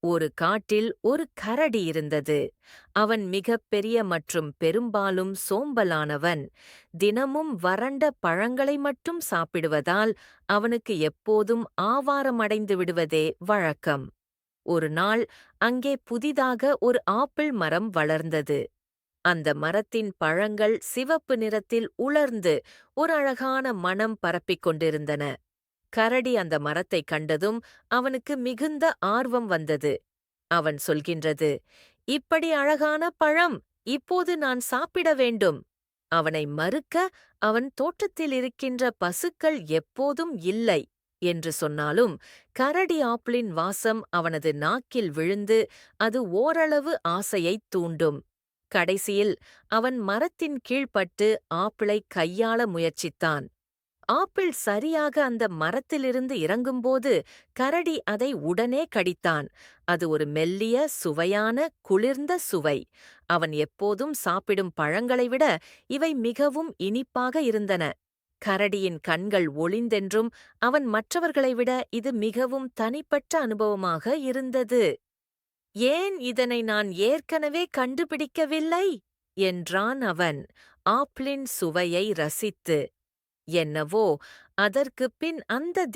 ஒரு காட்டில் ஒரு கரடி இருந்தது. அவன் மிகப்பெரிய மற்றும் பெரும்பாலும் சோம்பலானவன். தினமும் வறண்ட பழங்களை மட்டும் சாப்பிடுவதால் அவனுக்கு எப்போதும் ஆவாரமடைந்து விடுவதே வழக்கம். ஒரு நாள் அங்கே புதிதாக ஒரு ஆப்பிள் மரம் வளர்ந்தது. அந்த மரத்தின் பழங்கள் சிவப்பு நிறத்தில் உலர்ந்து ஒரு அழகான மணம் பரப்பிக் கொண்டிருந்தன. கரடி அந்த மரத்தைக் கண்டதும் அவனுக்கு மிகுந்த ஆர்வம் வந்தது. அவன் சொல்கின்றது, "இப்படி அழகான பழம்! இப்போது நான் சாப்பிட வேண்டும்." அவனை மறுக்க அவன் தோட்டத்தில் இருக்கின்ற பசுக்கள் எப்போதும் இல்லை என்று சொன்னாலும், கரடி ஆப்பிளின் வாசம் அவனது நாக்கில் விழுந்து அது ஓரளவு ஆசையைத் தூண்டும். கடைசியில் அவன் மரத்தின் கீழ்ப்பட்டு ஆப்பிளை கையாள முயற்சித்தான். ஆப்பிள் சரியாக அந்த மரத்திலிருந்து இறங்கும்போது கரடி அதை உடனே கடித்தான். அது ஒரு மெல்லிய, சுவையான, குளிர்ந்த சுவை. அவன் எப்போதும் சாப்பிடும் பழங்களை விட இவை மிகவும் இனிப்பாக இருந்தன. கரடியின் கண்கள் ஒளிந்தென்றும் அவன் மற்றவர்களை விட இது மிகவும் தனிப்பட்ட அனுபவமாக இருந்தது. "ஏன் இதனை நான் ஏற்கனவே கண்டுபிடிக்கவில்லை?" என்றான் அவன், ஆப்பிளின் சுவையை ரசித்து. என்னவோ, அதற்குப் பின் அந்த